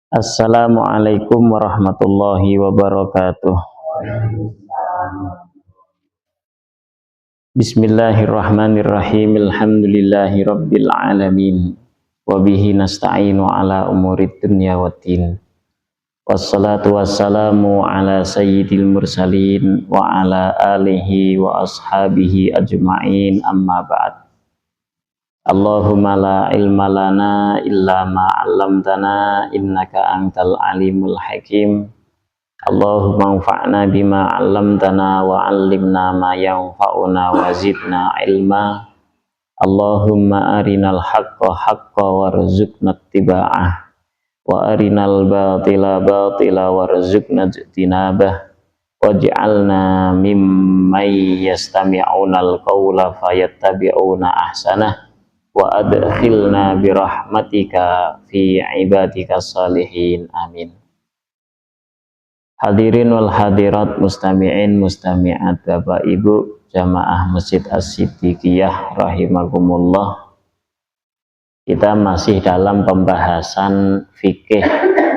Assalamualaikum warahmatullahi wabarakatuh. Bismillahirrahmanirrahim. Alhamdulillahi rabbil alamin. Wa bihi nasta'inu ala umurid dunya waddin. Wassalatu wassalamu ala sayyidil mursalin wa ala alihi wa ashabihi ajma'in, amma ba'd. Allahumma la ilma lana illa ma 'allamtana innaka antal alimul hakim. Allahumma anfa'na bima 'allamtana wa 'allimna ma yanfa'una wa zidna ilma. Allahumma arinal haqqa haqqa warzuqna ittiba'ah wa arinal batila batila warzuqna ijtinabah waj'alna mimman yastami'unal qawla fayattabi'una ahsanah wa adkhilna birahmatika fi ibadika salihin, amin. Hadirin wal hadirat, mustami'in mustami'at, Bapak Ibu jamaah Masjid As-Siddiqiyah rahimakumullah. Kita masih dalam pembahasan fikih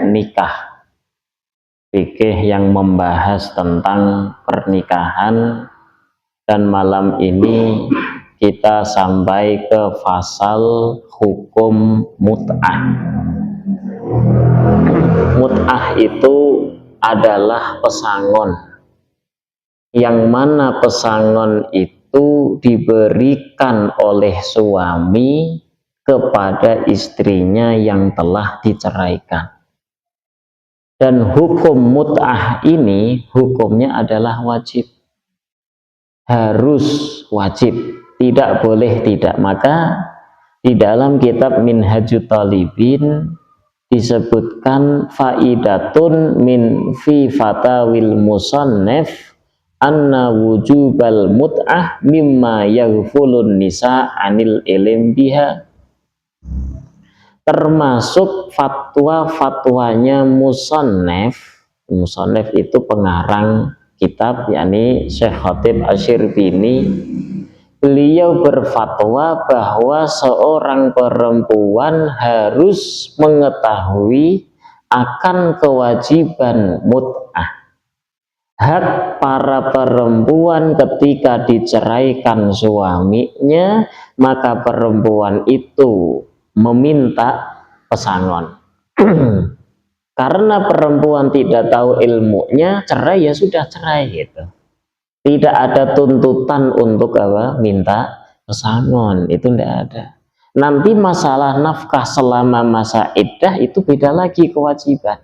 nikah, fikih yang membahas tentang pernikahan, dan malam ini kita sampai ke fasal hukum mut'ah. Mut'ah itu adalah pesangon, yang mana pesangon itu diberikan oleh suami kepada istrinya yang telah diceraikan. Dan hukum mut'ah ini hukumnya adalah wajib, harus wajib, tidak boleh tidak. Maka di dalam kitab Minhajut Talibin disebutkan faidatun min fi fatawil musannaf anna wujubal mut'ah mimma yaghfulun nisa anil ilim biha. Termasuk fatwa-fatwanya musannaf. Musannaf itu pengarang kitab, yakni Syekh Khatib Asy-Syirbini. Beliau berfatwa bahwa seorang perempuan harus mengetahui akan kewajiban mut'ah. Hak para perempuan ketika diceraikan suaminya, maka perempuan itu meminta pesangon. Karena perempuan tidak tahu ilmunya, cerai ya sudah cerai gitu. Tidak ada tuntutan untuk minta pesangon, itu tidak ada. Nanti masalah nafkah selama masa iddah itu beda lagi kewajiban.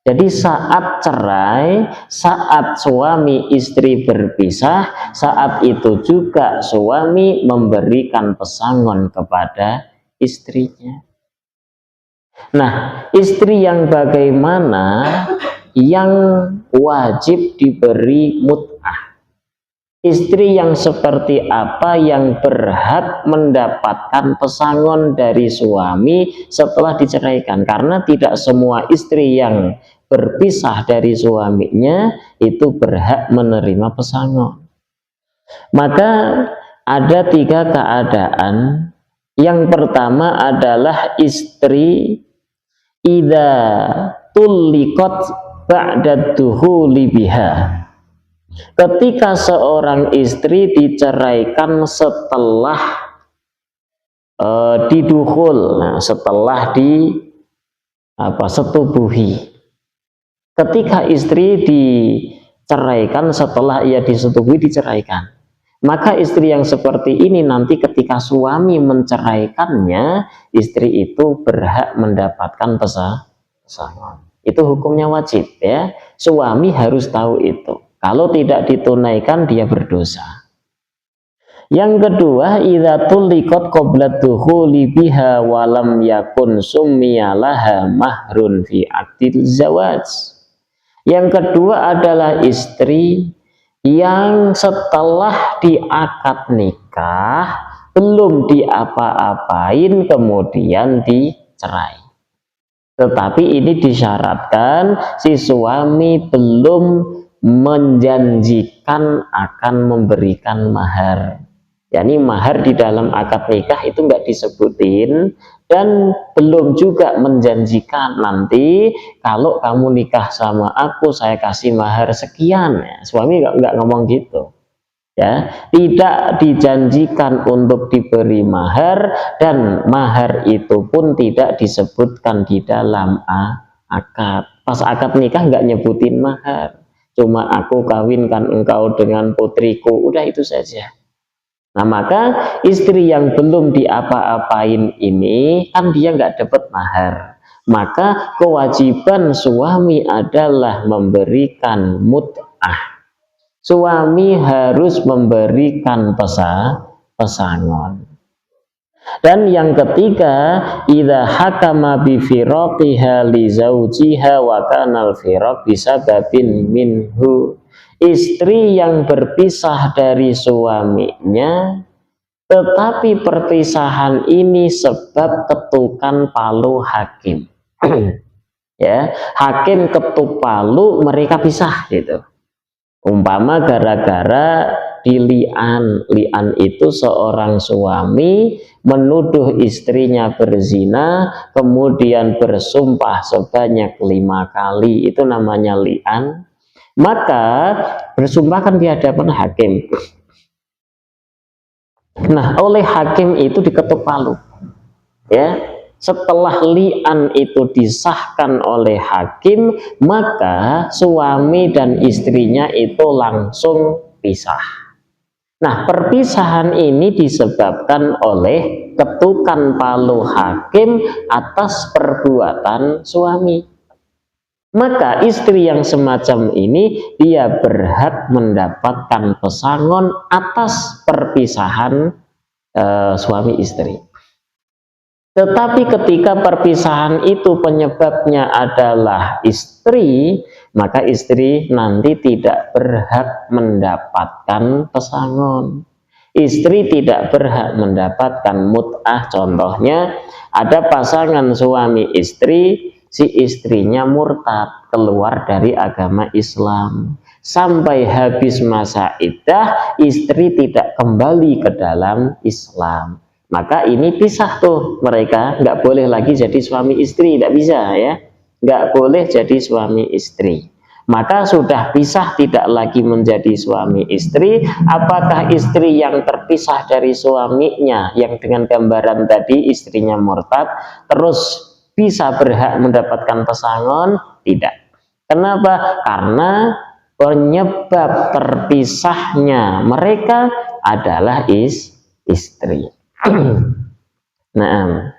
Jadi saat cerai, saat suami istri berpisah, saat itu juga suami memberikan pesangon kepada istrinya. Nah, istri yang bagaimana yang wajib diberi mut'ah? Istri yang seperti apa yang berhak mendapatkan pesangon dari suami setelah diceraikan? Karena tidak semua istri yang berpisah dari suaminya itu berhak menerima pesangon. Maka ada 3 keadaan. Yang pertama adalah istri idza tulliqat ba'da dukhuli biha. Ketika seorang istri diceraikan setelah didukhul, setelah setubuhi. Ketika istri diceraikan setelah ia disetubuhi, diceraikan, maka istri yang seperti ini nanti ketika suami menceraikannya, istri itu berhak mendapatkan pesangon. Itu hukumnya wajib ya. Suami harus tahu itu. Kalau tidak ditunaikan dia berdosa. Yang kedua, idza tulliqat qabla dukhuli biha wa lam yakun summiya laha mahrun fi aqdil zawaj. Yang kedua adalah istri yang setelah diakad nikah belum diapa-apain kemudian dicerai. Tetapi ini disyaratkan si suami belum menjanjikan akan memberikan mahar. yakni mahar di dalam akad nikah itu nggak disebutin, dan belum juga menjanjikan nanti kalau kamu nikah sama aku saya kasih mahar sekian. Ya, suami nggak ngomong gitu. Ya, tidak dijanjikan untuk diberi mahar, dan mahar itu pun tidak disebutkan di dalam akad. Pas akad nikah nggak nyebutin mahar, cuma aku kawinkan engkau dengan putriku, udah itu saja. Nah, maka istri yang belum diapa-apain ini kan dia nggak dapat mahar, maka kewajiban suami adalah memberikan mut'ah. Suami harus memberikan pesangon. Dan yang ketiga, idza hakama bi firaqiha li zaujiha wa kana al firaq bisababin minhu. Istri yang berpisah dari suaminya, tetapi perpisahan ini sebab ketukan palu hakim. Ya, hakim ketuk palu, mereka pisah gitu. Umpama gara-gara dilian, lian itu seorang suami menuduh istrinya berzina, kemudian bersumpah sebanyak 5 kali, itu namanya lian. Maka bersumpahkan di hadapan hakim. Nah, oleh hakim itu diketuk palu. Ya, setelah li'an itu disahkan oleh hakim, maka suami dan istrinya itu langsung pisah. Nah, perpisahan ini disebabkan oleh ketukan palu hakim atas perbuatan suami. Maka istri yang semacam ini dia berhak mendapatkan pesangon atas perpisahan suami istri. Tetapi ketika perpisahan itu penyebabnya adalah istri, maka istri nanti tidak berhak mendapatkan pesangon. Istri tidak berhak mendapatkan mut'ah. Contohnya, ada pasangan suami istri, si istrinya murtad, keluar dari agama Islam. Sampai habis masa iddah, istri tidak kembali ke dalam Islam. Maka ini pisah tuh, mereka nggak boleh lagi jadi suami istri, tidak bisa ya, nggak boleh jadi suami istri. Maka sudah pisah, tidak lagi menjadi suami istri. Apakah istri yang terpisah dari suaminya, yang dengan gambaran tadi istrinya murtad, terus bisa berhak mendapatkan pesangon? Tidak. Kenapa? Karena penyebab terpisahnya mereka adalah istri. Nah,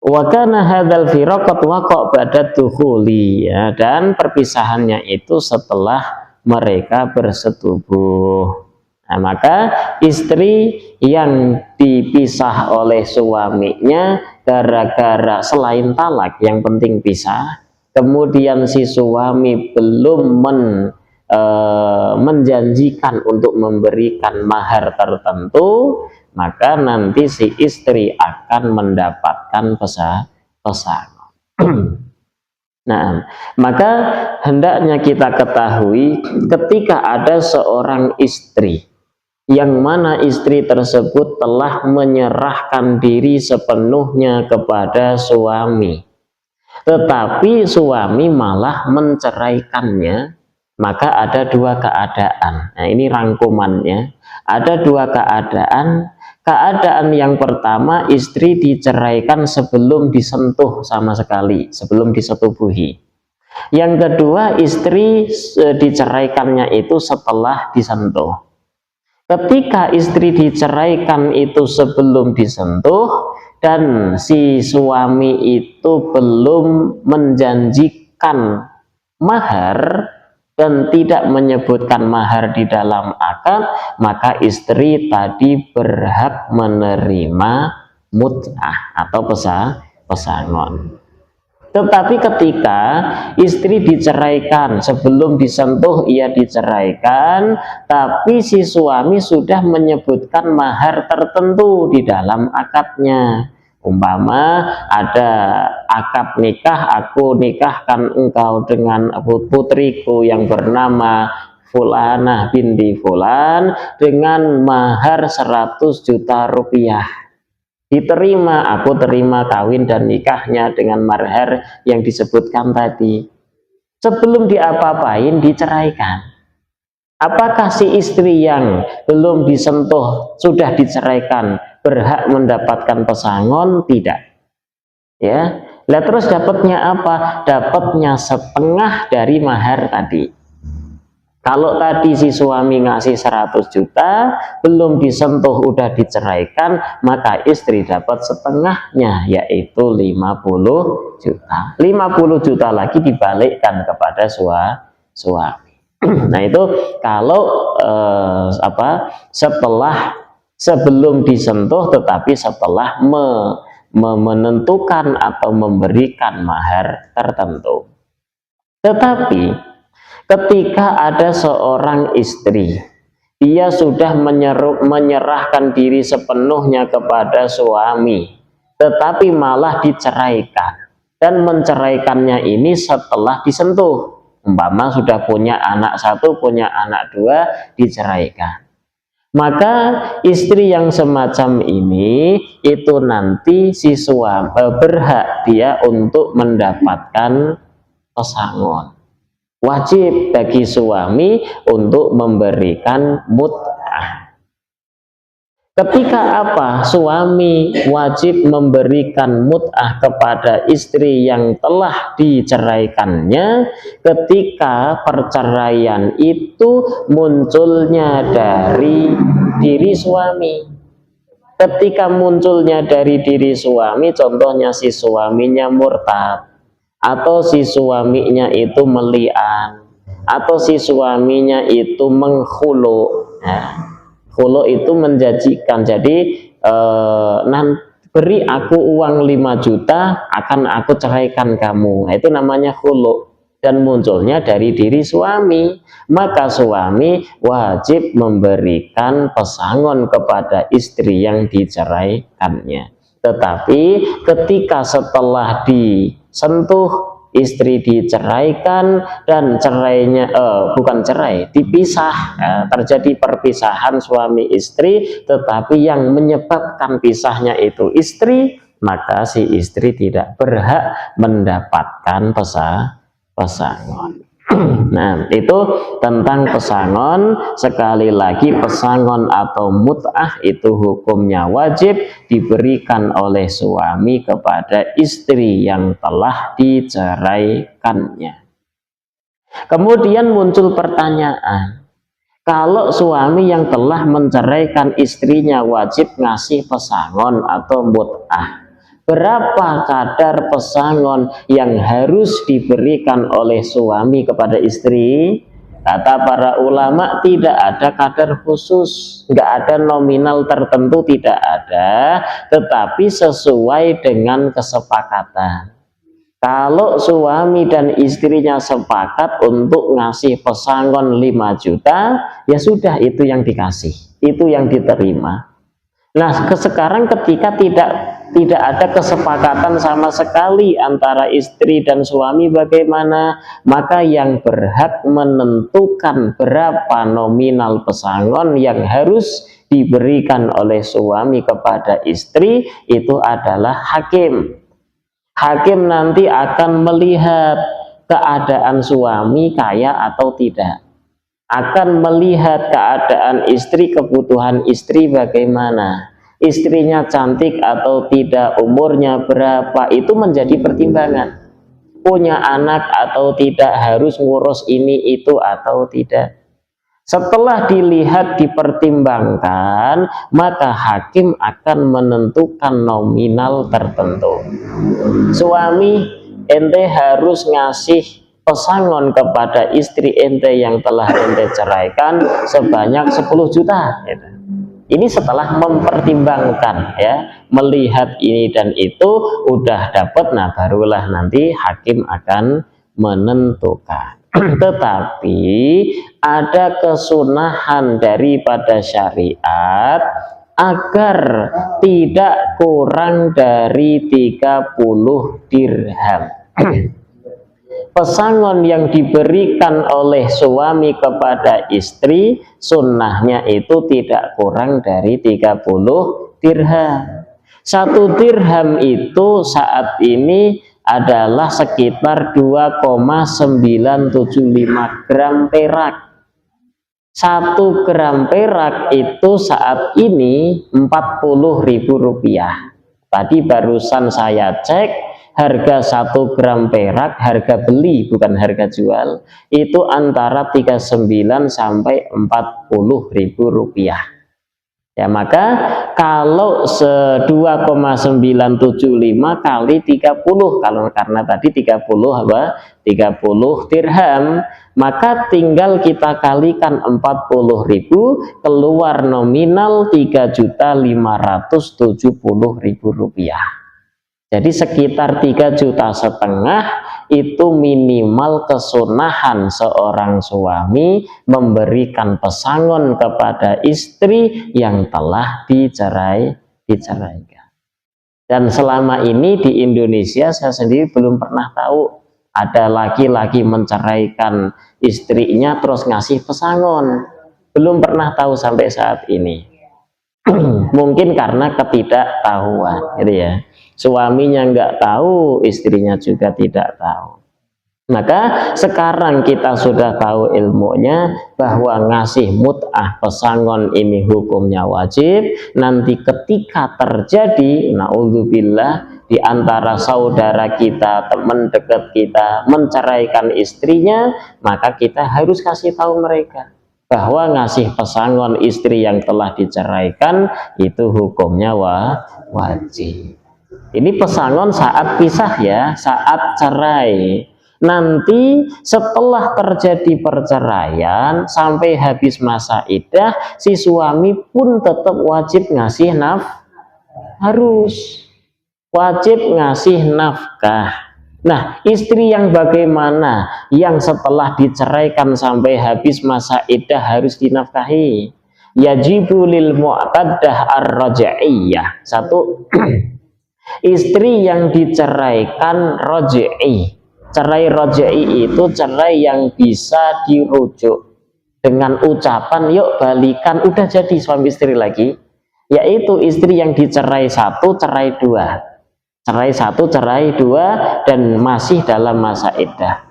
wa kana hadzal firaqat waqa ba'da dukhuli, ya, dan perpisahannya itu setelah mereka bersetubuh. Nah, maka istri yang dipisah oleh suaminya gara-gara selain talak, yang penting pisah, kemudian si suami belum menjanjikan untuk memberikan mahar tertentu, maka nanti si istri akan mendapatkan pesangon. Nah, maka hendaknya kita ketahui ketika ada seorang istri yang mana istri tersebut telah menyerahkan diri sepenuhnya kepada suami, tetapi suami malah menceraikannya, maka ada dua keadaan. Nah, ini rangkumannya. Ada dua keadaan. Keadaan yang pertama, istri diceraikan sebelum disentuh sama sekali, sebelum disetubuhi. Yang kedua, istri diceraikannya itu setelah disentuh. Ketika istri diceraikan itu sebelum disentuh, dan si suami itu belum menjanjikan mahar dan tidak menyebutkan mahar di dalam akad, maka istri tadi berhak menerima mut'ah atau pesangon. Tetapi ketika istri diceraikan, sebelum disentuh ia diceraikan, tapi si suami sudah menyebutkan mahar tertentu di dalam akadnya. Umpama ada akad nikah, aku nikahkan engkau dengan putriku yang bernama Fulanah binti Fulan dengan mahar 100 juta rupiah. Diterima, aku terima kawin dan nikahnya dengan mahar yang disebutkan tadi. Sebelum diapa-apain diceraikan. Apakah si istri yang belum disentuh sudah diceraikan berhak mendapatkan pesangon? Tidak. Ya. Lah terus dapatnya apa? Dapatnya setengah dari mahar tadi. Kalau tadi si suami ngasih 100 juta, belum disentuh udah diceraikan, maka istri dapat setengahnya, yaitu 50 juta. 50 juta lagi dibalikkan kepada suami. Nah itu kalau sebelum disentuh, tetapi setelah menentukan atau memberikan mahar tertentu. Tetapi ketika ada seorang istri, dia sudah menyerahkan diri sepenuhnya kepada suami, tetapi malah diceraikan, dan menceraikannya ini setelah disentuh. Umpama sudah punya anak satu, punya anak dua, diceraikan. Maka istri yang semacam ini itu nanti si suami berhak dia untuk mendapatkan pesangon. Wajib bagi suami untuk memberikan mut'ah. Ketika apa? Suami wajib memberikan mut'ah kepada istri yang telah diceraikannya ketika perceraian itu munculnya dari diri suami. Ketika munculnya dari diri suami, contohnya si suaminya murtad, atau si suaminya itu meli'an, atau si suaminya itu menghulu. Khulu itu menjanjikan, jadi beri aku uang 5 juta akan aku ceraikan kamu. Nah, itu namanya khulu, dan munculnya dari diri suami. Maka suami wajib memberikan pesangon kepada istri yang diceraikannya. Tetapi ketika setelah disentuh, istri diceraikan dan cerainya bukan cerai, dipisah, terjadi perpisahan suami istri, tetapi yang menyebabkan pisahnya itu istri, maka si istri tidak berhak mendapatkan pesangon. Nah, itu tentang pesangon. Sekali lagi, pesangon atau mut'ah itu hukumnya wajib diberikan oleh suami kepada istri yang telah diceraikannya. Kemudian muncul pertanyaan, kalau suami yang telah menceraikan istrinya wajib ngasih pesangon atau mut'ah, berapa kadar pesangon yang harus diberikan oleh suami kepada istri? Kata para ulama, tidak ada kadar khusus, nggak ada nominal tertentu, tidak ada, tetapi sesuai dengan kesepakatan. Kalau suami dan istrinya sepakat untuk ngasih pesangon 5 juta, ya sudah, itu yang dikasih, itu yang diterima. Nah, sekarang ketika tidak ada kesepakatan sama sekali antara istri dan suami, bagaimana? Maka yang berhak menentukan berapa nominal pesangon yang harus diberikan oleh suami kepada istri itu adalah hakim. Hakim nanti akan melihat keadaan suami kaya atau tidak, akan melihat keadaan istri, kebutuhan istri bagaimana, istrinya cantik atau tidak, umurnya berapa, itu menjadi pertimbangan. Punya anak atau tidak, harus ngurus ini itu atau tidak. Setelah dilihat, dipertimbangkan, maka hakim akan menentukan nominal tertentu. Suami, ente harus ngasih pesangon kepada istri ente yang telah ente ceraikan sebanyak 10 juta. Ini setelah mempertimbangkan, ya, melihat ini dan itu, udah dapat, nah barulah nanti hakim akan menentukan. Tetapi ada kesunahan daripada syariat agar tidak kurang dari 30 dirham. pesangon yang diberikan oleh suami kepada istri sunnahnya itu tidak kurang dari 30 dirham. 1 dirham itu saat ini adalah sekitar 2,975 gram perak. 1 gram perak itu saat ini Rp40.000. Tadi barusan saya cek harga 1 gram perak, harga beli bukan harga jual, itu antara 39 sampai Rp40.000. Ya, maka kalau 2,975 kali 30, kalau karena tadi 30 apa? 30 dirham, maka tinggal kita kalikan 40.000, keluar nominal Rp3.570.000. Jadi sekitar 3,5 juta itu minimal kesunahan seorang suami memberikan pesangon kepada istri yang telah diceraikan. Dan selama ini di Indonesia saya sendiri belum pernah tahu ada laki-laki menceraikan istrinya terus ngasih pesangon. Belum pernah tahu sampai saat ini. Mungkin karena ketidaktahuan, gitu ya. Suaminya nggak tahu, istrinya juga tidak tahu. Maka sekarang kita sudah tahu ilmunya bahwa ngasih mut'ah pesangon ini hukumnya wajib. Nanti ketika terjadi naudzubillah di antara saudara kita, teman dekat kita menceraikan istrinya, maka kita harus kasih tahu mereka bahwa ngasih pesangon istri yang telah diceraikan itu hukumnya wajib. Ini pesangon saat pisah ya, saat cerai. Nanti setelah terjadi perceraian sampai habis masa iddah, si suami pun tetap wajib ngasih harus wajib ngasih nafkah. Nah, istri yang bagaimana? Yang setelah diceraikan sampai habis masa iddah harus dinafkahi. Yajibu lil mu'taddah ar-raj'iyah. 1. Istri yang diceraikan raj'i. Cerai raj'i itu cerai yang bisa dirujuk dengan ucapan yuk balikan, udah jadi suami istri lagi. Yaitu istri yang dicerai 1, cerai 2. Cerai 1, cerai 2 dan masih dalam masa iddah.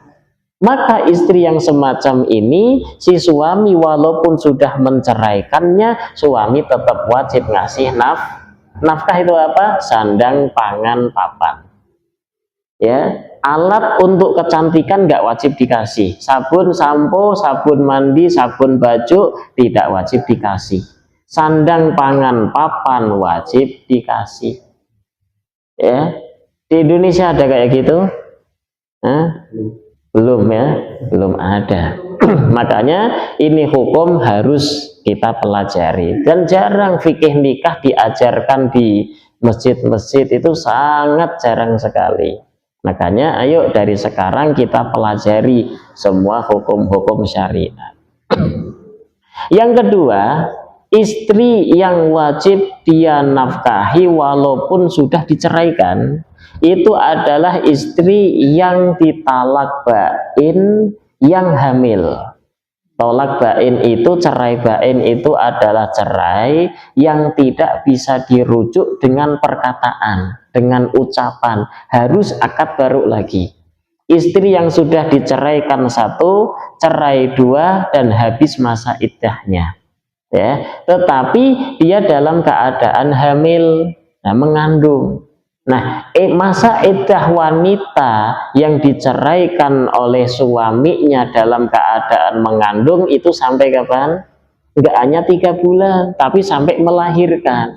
Maka istri yang semacam ini, si suami walaupun sudah menceraikannya, suami tetap wajib ngasih nafkah. Itu apa? Sandang, pangan, papan. Ya, alat untuk kecantikan nggak wajib dikasih. Sabun, sampo, sabun mandi, sabun baju tidak wajib dikasih. Sandang, pangan, papan wajib dikasih. Ya, di Indonesia ada kayak gitu? Belum ya, belum ada. Makanya ini hukum harus kita pelajari. Dan jarang fikih nikah diajarkan di masjid-masjid, itu sangat jarang sekali. Makanya ayo dari sekarang kita pelajari semua hukum-hukum syariat. Yang kedua, istri yang wajib dia nafkahi walaupun sudah diceraikan itu adalah istri yang ditalak bain yang hamil. Tolak bain itu, cerai bain itu adalah cerai yang tidak bisa dirujuk dengan perkataan, dengan ucapan, harus akad baru lagi. Istri yang sudah diceraikan 1, cerai 2 dan habis masa iddahnya. Ya, tetapi dia dalam keadaan hamil, mengandung. Nah, masa iddah wanita yang diceraikan oleh suaminya dalam keadaan mengandung itu sampai kapan? Enggak hanya 3 bulan, tapi sampai melahirkan.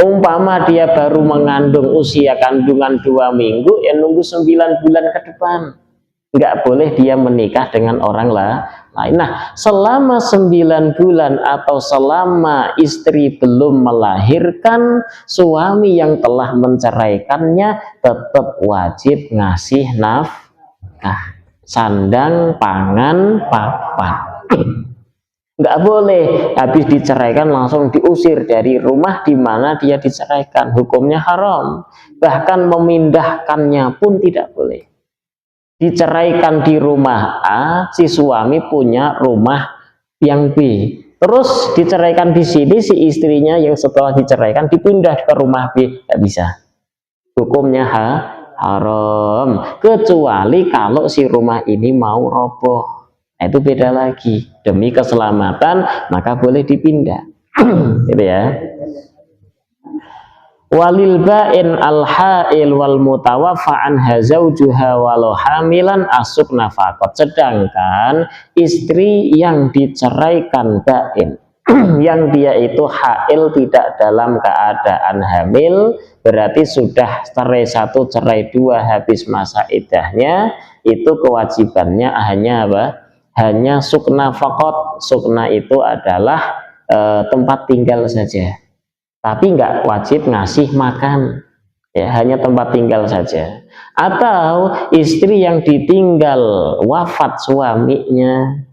Umpama dia baru mengandung usia kandungan 2 minggu, ya nunggu 9 bulan ke depan. Enggak boleh dia menikah dengan orang lain. Nah, selama 9 bulan atau selama istri belum melahirkan, suami yang telah menceraikannya tetap wajib ngasih nafkah, sandang, pangan, papan. Enggak boleh habis diceraikan langsung diusir dari rumah di mana dia diceraikan, hukumnya haram. Bahkan memindahkannya pun tidak boleh. diceraikan di rumah A, si suami punya rumah yang B. Terus diceraikan di sini, si istrinya yang setelah diceraikan dipindah ke rumah B, nggak bisa. Hukumnya haram, kecuali kalau si rumah ini mau roboh. Nah, itu beda lagi. Demi keselamatan maka boleh dipindah. Gitu ya. Walil ba'in al-ha'il wal mutawaffa anha zaujuha walau hamilan asuk nafaqat. Sedangkan istri yang diceraikan ba'in yang dia itu hail, tidak dalam keadaan hamil, berarti sudah cerai satu cerai dua habis masa iddahnya, itu kewajibannya hanya apa? Hanya sukna fakot. Sukna itu adalah tempat tinggal saja, tapi nggak wajib ngasih makan, ya, hanya tempat tinggal saja. Atau istri yang ditinggal wafat suaminya,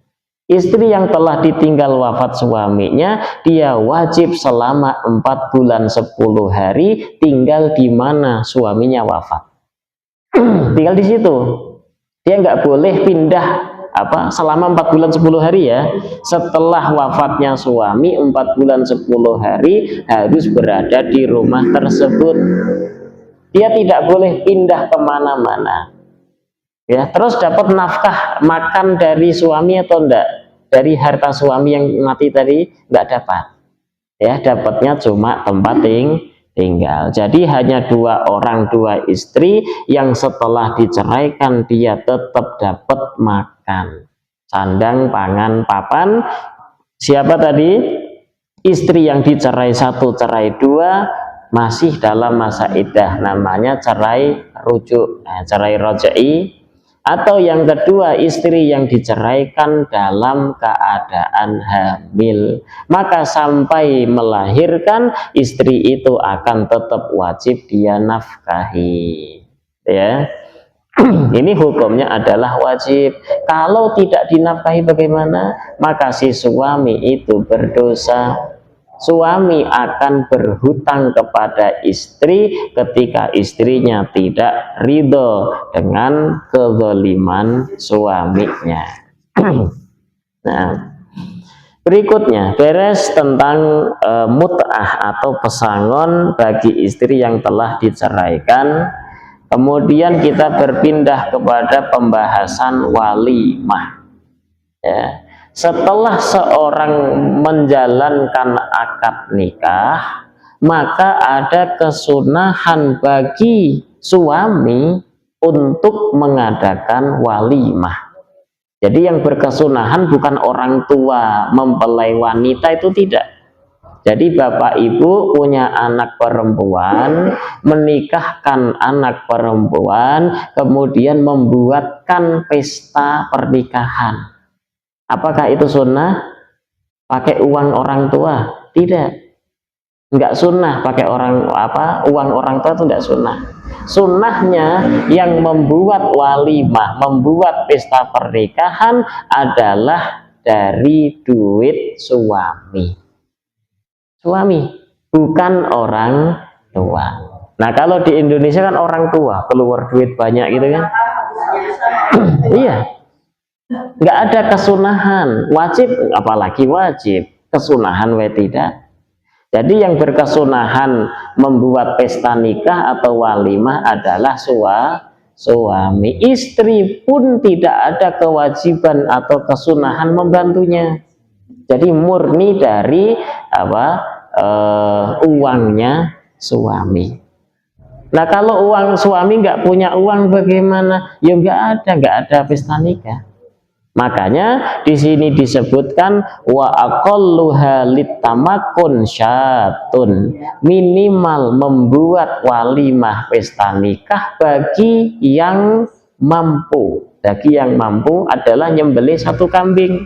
istri yang telah ditinggal wafat suaminya, dia wajib selama 4 bulan 10 hari tinggal di mana suaminya wafat. Tinggal di situ. Dia nggak boleh pindah selama 4 bulan 10 hari ya. Setelah wafatnya suami 4 bulan 10 hari harus berada di rumah tersebut. Dia tidak boleh pindah kemana-mana. Ya, terus dapat nafkah makan dari suami atau enggak? Dari harta suami yang mati tadi enggak dapat. Ya, dapatnya cuma tempat tinggal. Jadi hanya 2 orang 2 istri yang setelah diceraikan dia tetap dapat makan. Sandang, pangan, papan. Siapa tadi? Istri yang dicerai 1, cerai 2 masih dalam masa iddah, namanya cerai rujuk, cerai rojai. Atau yang kedua, istri yang diceraikan dalam keadaan hamil, maka sampai melahirkan istri itu akan tetap wajib dia nafkahi, ya. Ini hukumnya adalah wajib. Kalau tidak dinafkahi bagaimana? Maka si suami itu berdosa. Suami akan berhutang kepada istri ketika istrinya tidak ridho dengan kezaliman suaminya. Nah, berikutnya beres tentang mut'ah atau pesangon bagi istri yang telah diceraikan. Kemudian kita berpindah kepada pembahasan walimah, ya. Setelah seorang menjalankan akad nikah, maka ada kesunahan bagi suami untuk mengadakan walimah. Jadi yang berkesunahan bukan orang tua mempelai wanita, itu tidak. Jadi bapak ibu punya anak perempuan, menikahkan anak perempuan, kemudian membuatkan pesta pernikahan. Apakah itu sunnah? Pakai uang orang tua? Tidak. Enggak sunnah pakai uang orang tua, itu enggak sunnah. Sunnahnya yang membuat walimah, membuat pesta pernikahan adalah dari duit suami. Suami, bukan orang tua. Nah, kalau di Indonesia kan orang tua keluar duit banyak gitu kan. Iya. Nggak ada kesunahan, wajib, apalagi wajib, kesunahan tidak. Jadi yang berkesunahan membuat pesta nikah atau walimah adalah suami. Istri pun tidak ada kewajiban atau kesunahan membantunya. Jadi murni dari uangnya suami. Nah, kalau uang suami nggak punya uang bagaimana? Ya nggak ada pesta nikah. Makanya di sini disebutkan wa aqalluha litamakun syatun, minimal membuat walimah pesta nikah bagi yang mampu. Bagi yang mampu adalah nyembelih 1 kambing.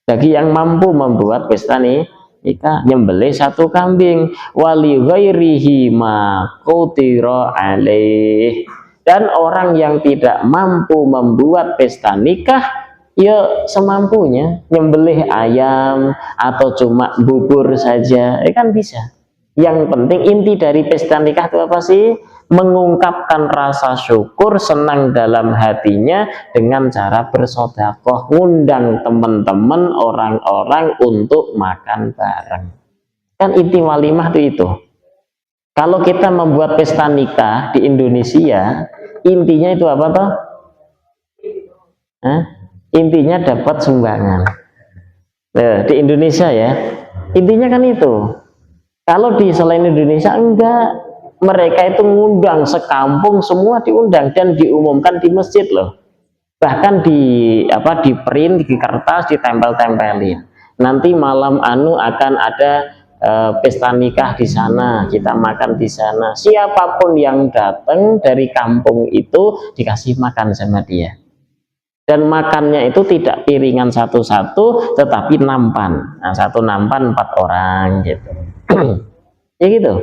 Bagi yang mampu membuat pesta nikah, nyembelih 1 kambing. Wali ghairihi ma qutira alaih. Dan orang yang tidak mampu membuat pesta nikah, ya semampunya, nyembelih ayam atau cuma bubur saja, kan bisa. Yang penting inti dari pesta nikah itu apa sih? mengungkapkan rasa syukur, senang dalam hatinya dengan cara bersedekah, ngundang teman-teman, orang-orang untuk makan bareng. Kan inti walimah itu. Kalau kita membuat pesta nikah di Indonesia, intinya itu apa toh? Intinya dapat sumbangan. Di Indonesia ya, intinya kan itu. Kalau di selain Indonesia enggak, mereka itu ngundang sekampung, semua diundang dan diumumkan di masjid loh. Bahkan di print, di kertas, ditempel-tempelin. Nanti malam akan ada pesta nikah di sana, kita makan di sana. Siapapun yang datang dari kampung itu dikasih makan sama dia. Dan makannya itu tidak piringan satu-satu, tetapi nampan. Nah, satu nampan 4 orang gitu. Ya gitu.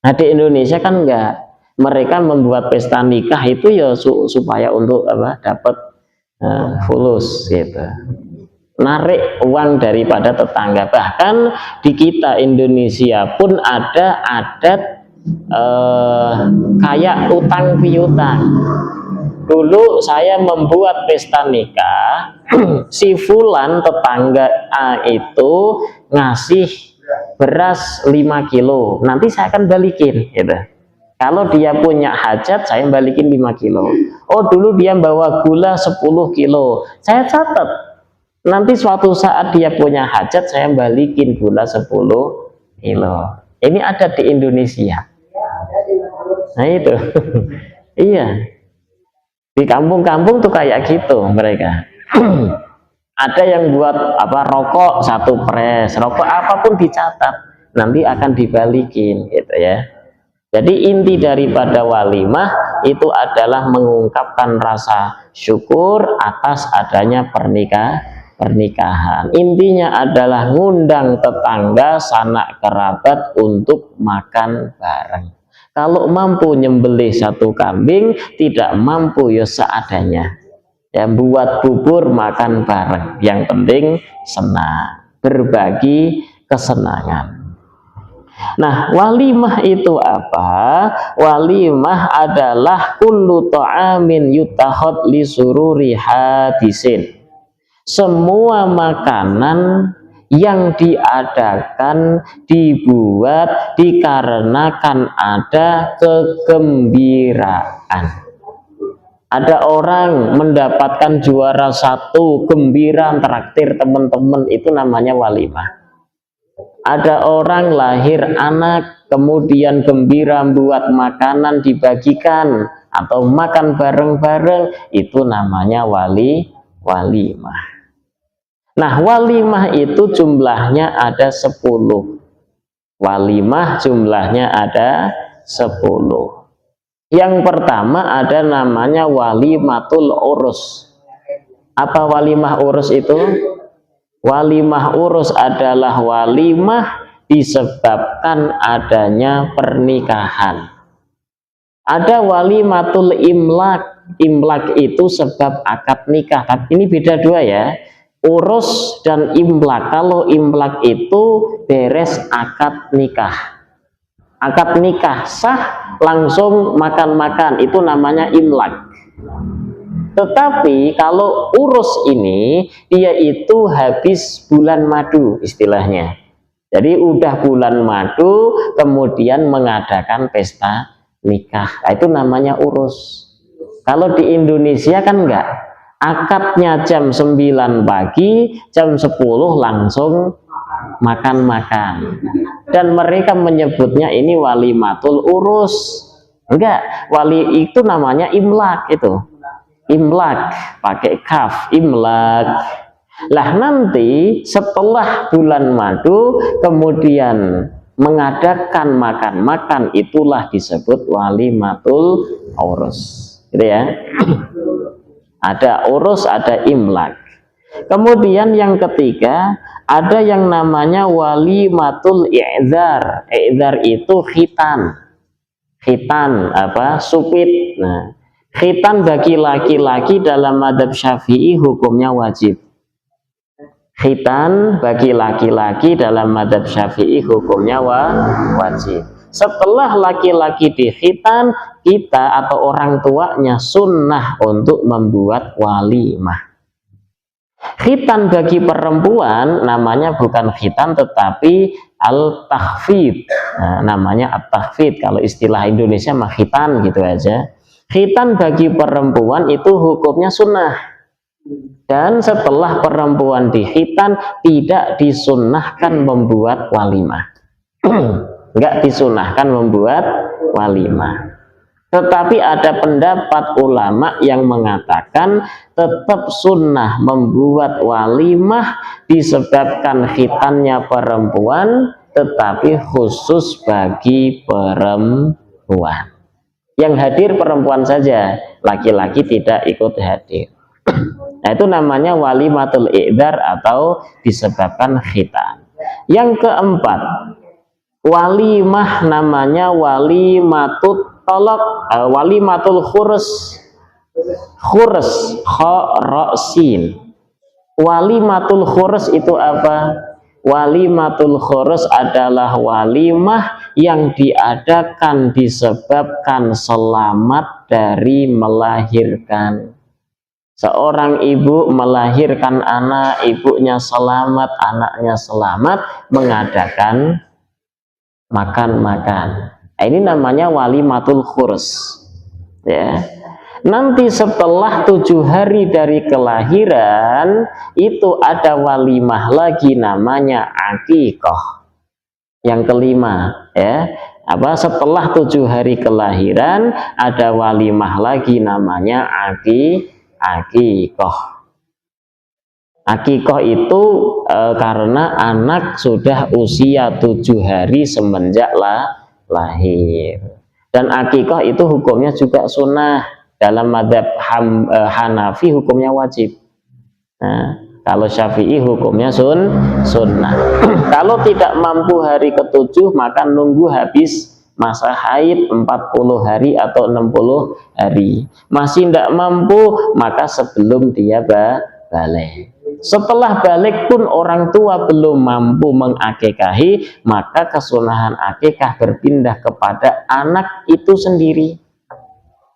Nah di Indonesia kan enggak, mereka membuat pesta nikah itu ya supaya untuk dapat fulus gitu, narik uang daripada tetangga. Bahkan di kita Indonesia pun ada adat kayak utang piutang. Dulu saya membuat pesta nikah, si fulan tetangga A itu ngasih beras 5 kilo, nanti saya akan balikin gitu. Kalau dia punya hajat, saya balikin 5 kilo. Oh dulu dia bawa gula 10 kilo, saya catat, nanti suatu saat dia punya hajat, saya balikin gula 10 kilo. Ini ada di Indonesia. Nah itu iya, di kampung-kampung tuh kayak gitu mereka. Ada yang buat rokok 1 pres, rokok apapun dicatat, nanti akan dibalikin gitu ya. Jadi inti daripada walimah itu adalah mengungkapkan rasa syukur atas adanya pernikahan. Intinya adalah ngundang tetangga, sanak kerabat untuk makan bareng. Kalau mampu nyembelih 1 kambing, tidak mampu ya seadanya. Ya, buat bubur makan bareng, yang penting senang, berbagi kesenangan. Nah walimah itu apa? Walimah adalah kullu ta'amin yutahad li sururi hadisin, semua makanan yang diadakan, dibuat dikarenakan ada kegembiraan. Ada orang mendapatkan juara 1, gembira, traktir teman-teman, itu namanya walimah. Ada orang lahir anak, kemudian gembira buat makanan dibagikan atau makan bareng-bareng, itu namanya walimah. Nah walimah itu jumlahnya ada 10. Walimah jumlahnya ada 10. Yang pertama ada namanya walimatul urus. Apa walimah urus itu? Walimah urus adalah walimah disebabkan adanya pernikahan. Ada walimatul imlak. Imlak itu sebab akad nikah. Tapi ini beda 2 ya. Urus dan imlak. Kalau imlak itu beres akad nikah. Akad nikah sah, langsung makan-makan, itu namanya imlak. Tetapi kalau urus ini, dia itu habis bulan madu istilahnya. Jadi udah bulan madu, kemudian mengadakan pesta nikah, itu namanya urus. Kalau di Indonesia kan enggak, akadnya jam 9 pagi, jam 10 langsung makan-makan, dan mereka menyebutnya ini walimatul urus. Enggak, wali itu namanya imlak, itu imlak pakai kaf, imlak. Lah nanti setelah bulan madu kemudian mengadakan makan-makan, itulah disebut walimatul urus gitu ya. Ada urus, ada imlak. Kemudian yang ketiga ada yang namanya walimatul i'dzar. I'dzar itu khitan. Khitan supit. Nah, khitan bagi laki-laki dalam mazhab Syafi'i hukumnya wajib. Khitan bagi laki-laki dalam mazhab Syafi'i hukumnya wajib. setelah laki-laki dikhitan, kita atau orang tuanya sunnah untuk membuat walimah. Khitan bagi perempuan namanya bukan khitan tetapi al-takhfid. Nah, namanya at-takhfid. Kalau istilah Indonesia mah khitan gitu aja. Khitan bagi perempuan itu hukumnya sunnah. Dan setelah perempuan dikhitan tidak disunnahkan membuat walimah. Enggak disunnahkan membuat walimah. Tetapi ada pendapat ulama yang mengatakan tetap sunnah membuat walimah disebabkan khitannya perempuan, tetapi khusus bagi perempuan. Yang hadir perempuan saja, laki-laki tidak ikut hadir. Nah, itu namanya walimatul i'dar atau disebabkan khitan. Yang keempat, walimah namanya walimatut tolak, walimatul khurus, khorosin. Walimatul khurus itu apa? Walimatul khurus adalah walimah yang diadakan disebabkan selamat dari melahirkan. Seorang ibu melahirkan anak, ibunya selamat, anaknya selamat, mengadakan makan-makan. Ini namanya walimatul khurs. Ya. Nanti setelah 7 hari dari kelahiran itu ada walimah lagi namanya akikoh. Yang kelima, ya. Setelah 7 hari kelahiran ada walimah lagi namanya akikoh. Akikoh itu karena anak sudah usia 7 hari semenjak lahir. Dan akikoh itu hukumnya juga sunnah. Dalam madzhab Hanafi hukumnya wajib. Nah, kalau Syafi'i hukumnya sunnah. Kalau tidak mampu hari ke-7 maka nunggu habis masa haid 40 hari atau 60 hari. Masih tidak mampu maka sebelum dia balik. Setelah balik pun orang tua belum mampu mengakikahi, maka kesunahan akikah berpindah kepada anak itu sendiri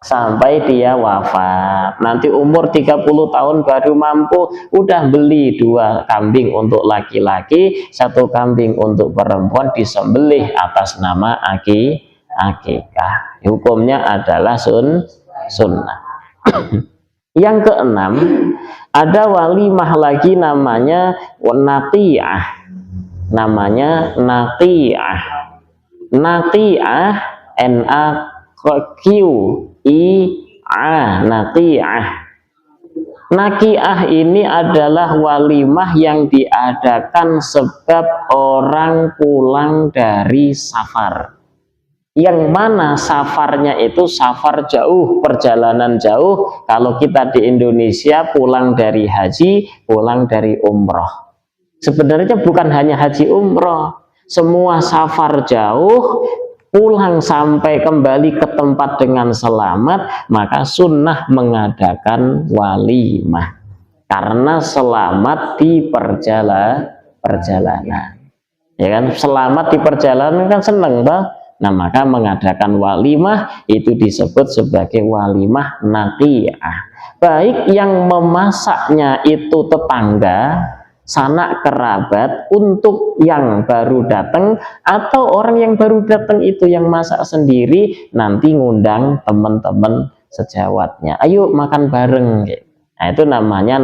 sampai dia wafat. Nanti umur 30 tahun baru mampu, udah beli 2 kambing untuk laki-laki, 1 kambing untuk perempuan, disembelih atas nama akikah. Hukumnya adalah sunnah. Yang keenam, ada walimah lagi namanya naqiyah. Namanya naqiyah. Naqiyah, N-A-Q-I-A, naqiyah. Naqiyah ini adalah walimah yang diadakan sebab orang pulang dari safar. Yang mana safarnya itu safar jauh, perjalanan jauh. Kalau kita di Indonesia pulang dari haji, pulang dari umroh. Sebenarnya bukan hanya haji umroh, semua safar jauh, pulang sampai kembali ke tempat dengan selamat, maka sunnah mengadakan walimah. Karena selamat di perjalanan. Ya kan, selamat di perjalanan kan seneng, Pak. Nah, maka mengadakan walimah itu disebut sebagai walimah naqiyah. Baik yang memasaknya itu tetangga, sanak kerabat untuk yang baru datang, atau orang yang baru datang itu yang masak sendiri, nanti ngundang teman-teman sejawatnya. Ayo makan bareng. Nah, itu namanya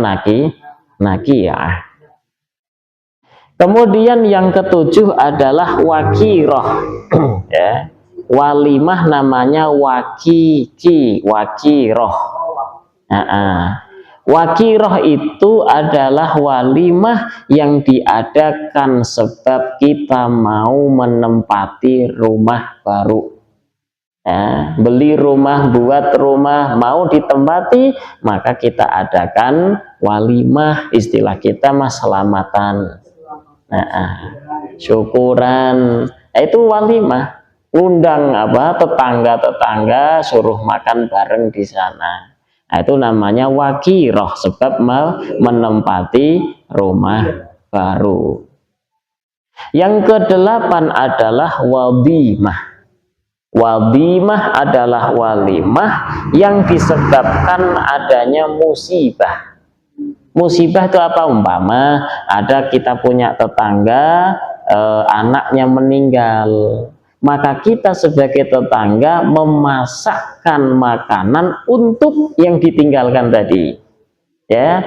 naqiyah. Kemudian yang ke-7 adalah wakiroh. Ya. Walimah namanya wakiroh. Wakiroh itu adalah walimah yang diadakan sebab kita mau menempati rumah baru. Ya, beli rumah, buat rumah, mau ditempati, maka kita adakan walimah. Istilah kita selamatan. Syukuran, itu walimah. Undang tetangga-tetangga, suruh makan bareng di sana. Nah, itu namanya wakiroh, sebab menempati rumah baru. Yang ke-8 adalah walimah. Walimah adalah walimah yang disebabkan adanya musibah. Musibah itu apa? Umpama ada kita punya tetangga, anaknya meninggal, maka kita sebagai tetangga memasakkan makanan untuk yang ditinggalkan tadi. Ya,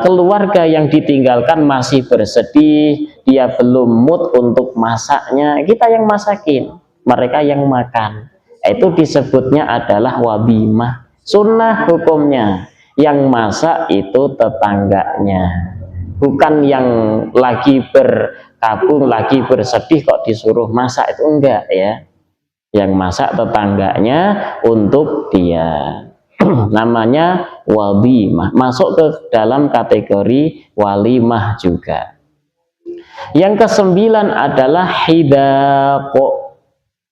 keluarga yang ditinggalkan masih bersedih, dia belum mood untuk masaknya, kita yang masakin, mereka yang makan. Itu disebutnya adalah walimah. Sunnah hukumnya, yang masak itu tetangganya, bukan yang lagi berkabung, lagi bersedih kok disuruh masak, itu enggak ya. Yang masak tetangganya untuk dia. Namanya walimah, masuk ke dalam kategori walimah juga. Yang kesembilan adalah hidaq.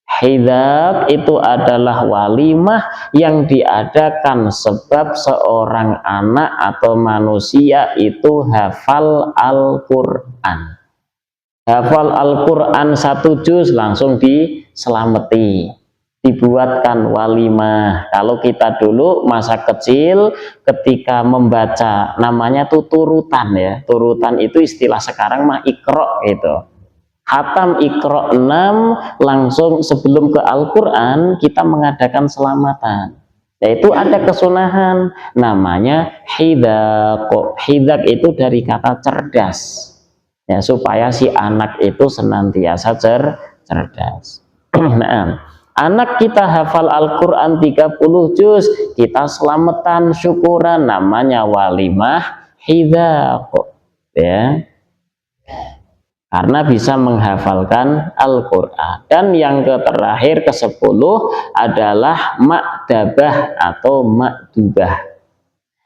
Hidaq itu adalah walimah yang diadakan sebab seorang anak atau manusia itu hafal Al-Quran. Hafal Al-Quran 1 juz langsung diselamati, dibuatkan walimah. Kalau kita dulu masa kecil ketika membaca, namanya tuh turutan ya. Turutan itu istilah sekarang mah Iqra gitu. Hatam Iqra 6 langsung sebelum ke Al-Quran kita mengadakan selamatan. Yaitu ada kesunahan namanya hidaq. Hidaq itu dari kata cerdas. Ya, supaya si anak itu senantiasa cerdas. Nah, anak kita hafal Al-Quran 30 juz, kita selamatan syukuran, namanya walimah hidaq ya, karena bisa menghafalkan Al-Quran. Dan yang terakhir ke-10 adalah makdabah atau makdubah.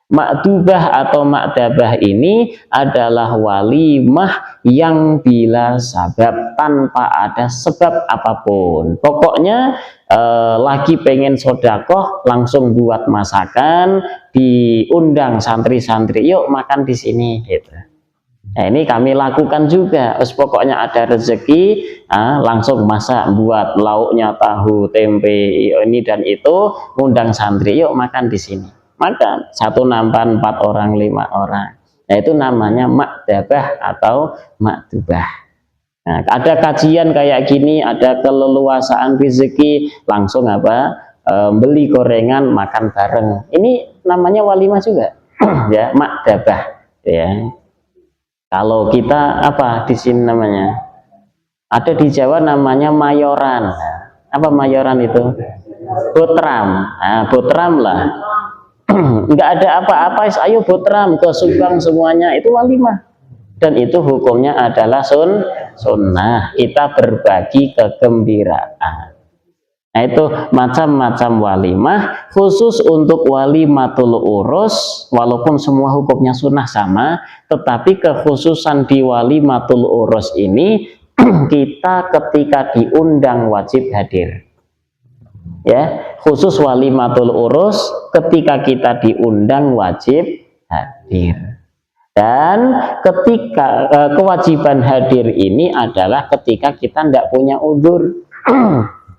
Makdubah atau makdabah ini adalah walimah yang bila sabab, tanpa ada sebab apapun. Pokoknya lagi pengen sodakoh, langsung buat masakan, diundang santri-santri, yuk makan di sini gitu. Nah, ini kami lakukan juga. Pokoknya ada rezeki, langsung masak, buat lauknya tahu, tempe, ini dan itu, undang santri, yuk makan di sini. Makan, satu nampan 4 orang, 5 orang. Nah, itu namanya makdabah atau makdubah. Nah, ada kajian kayak gini, ada keleluasaan rezeki, langsung beli gorengan, makan bareng. Ini namanya walimah juga, ya, makdabah. Ya. Kalau kita di sini namanya, ada di Jawa namanya mayoran. Apa mayoran itu? Botram. Nah, botram lah. Nggak ada apa-apa, ayo botram ke Subang semuanya, itu walimah. Dan itu hukumnya adalah sunnah. Kita berbagi kegembiraan. Nah, itu macam-macam walimah. Khusus untuk walimatul urus, walaupun semua hukumnya sunnah sama, tetapi kekhususan di walimatul urus ini kita ketika diundang wajib hadir. Ya, khusus walimatul urus ketika kita diundang wajib hadir. Dan ketika kewajiban hadir ini adalah ketika kita tidak punya udzur.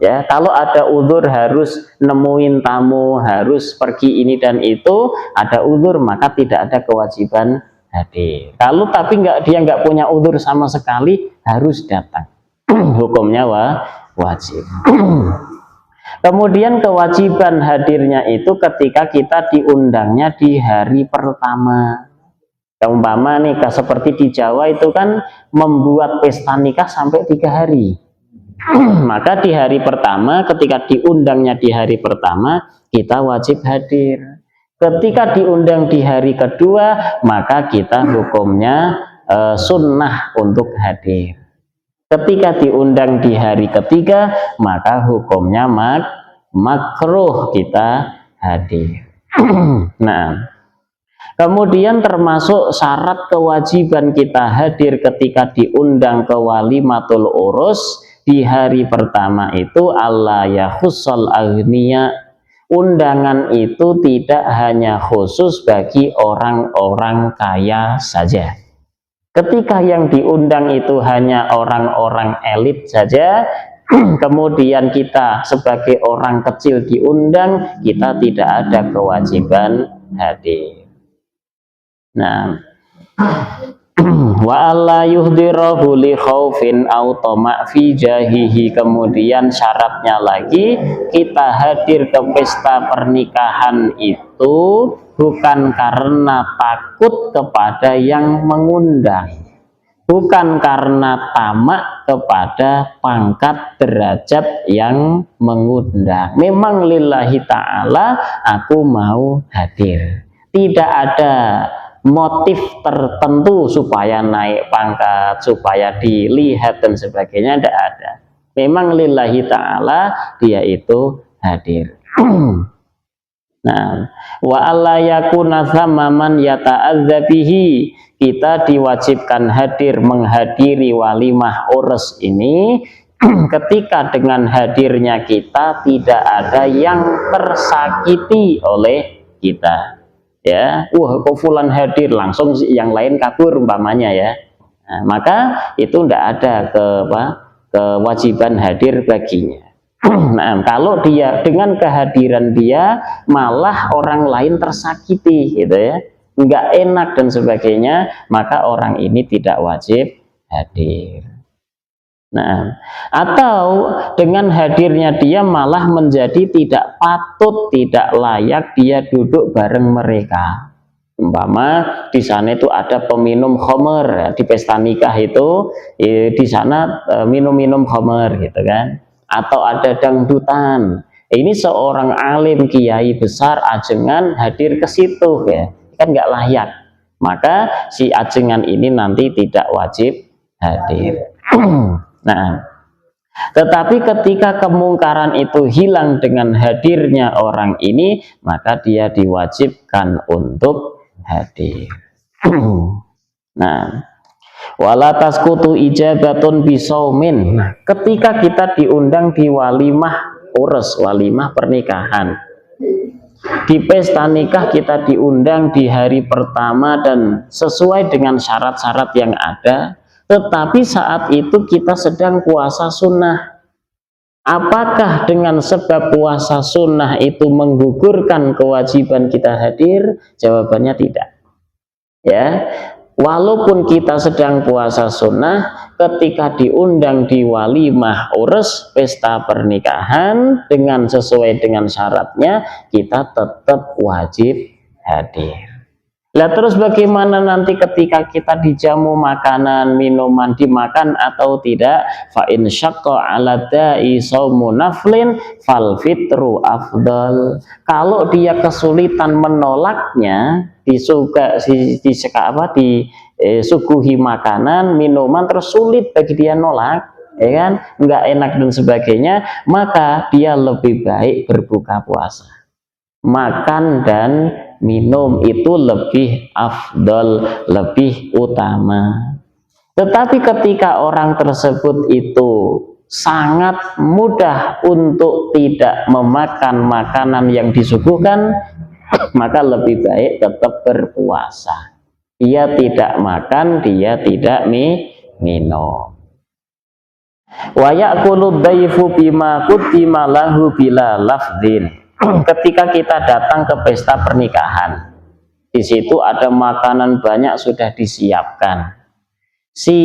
Ya, kalau ada udzur harus nemuin tamu, harus pergi ini dan itu, ada udzur maka tidak ada kewajiban hadir. Kalau tapi dia nggak punya udzur sama sekali, harus datang. Hukumnya wajib. Kemudian kewajiban hadirnya itu ketika kita diundangnya di hari pertama. Umpama nih, seperti di Jawa itu kan membuat pesta nikah sampai 3 hari. Maka di hari pertama, ketika diundangnya di hari pertama, kita wajib hadir. Ketika diundang di hari kedua, maka kita hukumnya sunnah untuk hadir. Ketika diundang di hari ketiga, maka hukumnya makruh kita hadir. Nah, kemudian termasuk syarat kewajiban kita hadir ketika diundang ke walimatul urus di hari pertama itu, Allah ya khusul agniya. Undangan itu tidak hanya khusus bagi orang-orang kaya saja. Ketika yang diundang itu hanya orang-orang elit saja, kemudian kita sebagai orang kecil diundang, kita tidak ada kewajiban hadir. Nah, wa alla yuhdirahu li khaufin aw tama' fi jahihi, kemudian syaratnya lagi kita hadir ke pesta pernikahan itu bukan karena takut kepada yang mengundang, bukan karena tamak kepada pangkat derajat yang mengundang. Memang lillahi ta'ala aku mau hadir, tidak ada motif tertentu supaya naik pangkat, supaya dilihat dan sebagainya, tidak ada. Memang lillahi ta'ala dia itu hadir. Nah, wa alla yakuna samaman yata'adza bihi, kita diwajibkan hadir menghadiri walimah urus ini ketika dengan hadirnya kita tidak ada yang tersakiti oleh kita. Ya, wah kok fulan hadir langsung yang lain kabur umpamanya ya. Nah, maka itu tidak ada kewajiban hadir baginya. Nah, kalau dia dengan kehadiran dia malah orang lain tersakiti gitu ya, nggak enak dan sebagainya, maka orang ini tidak wajib hadir. Nah, atau dengan hadirnya dia malah menjadi tidak patut, tidak layak dia duduk bareng mereka. Umpama di sana itu ada peminum khamr, di pesta nikah itu di sana minum-minum khamr gitu kan, atau ada dangdutan. Ini seorang alim kiai besar ajengan hadir ke situ ya, kan nggak layak. Maka si ajengan ini nanti tidak wajib hadir. Nah, tetapi ketika kemungkaran itu hilang dengan hadirnya orang ini, maka dia diwajibkan untuk hadir. Nah, wala tasqutu ijabatun bisaumin. Nah, ketika kita diundang di walimah urus, walimah pernikahan, di pesta nikah kita diundang di hari pertama dan sesuai dengan syarat-syarat yang ada, tetapi saat itu kita sedang puasa sunnah. Apakah dengan sebab puasa sunnah itu menggugurkan kewajiban kita hadir? Jawabannya tidak. Ya, walaupun kita sedang puasa sunnah, ketika diundang di walimah urus pesta pernikahan dengan sesuai dengan syaratnya, kita tetap wajib hadir. Lah terus bagaimana nanti ketika kita dijamu makanan, minuman dimakan atau tidak? Fa in syaqqa 'ala da'i shaumu naflin fal fitru afdal. Kalau dia kesulitan menolaknya, disuguhi makanan, minuman terus sulit bagi dia nolak, ya kan? Enggak enak dan sebagainya, maka dia lebih baik berbuka puasa. Makan dan minum itu lebih afdal, lebih utama. Tetapi ketika orang tersebut itu sangat mudah untuk tidak memakan makanan yang disuguhkan, maka lebih baik tetap berpuasa. Dia tidak makan, dia tidak minum. Wa ya'kulu dhaifu bima qaddima lahu bila lafdhin. Ketika kita datang ke pesta pernikahan, di situ ada makanan banyak sudah disiapkan. Si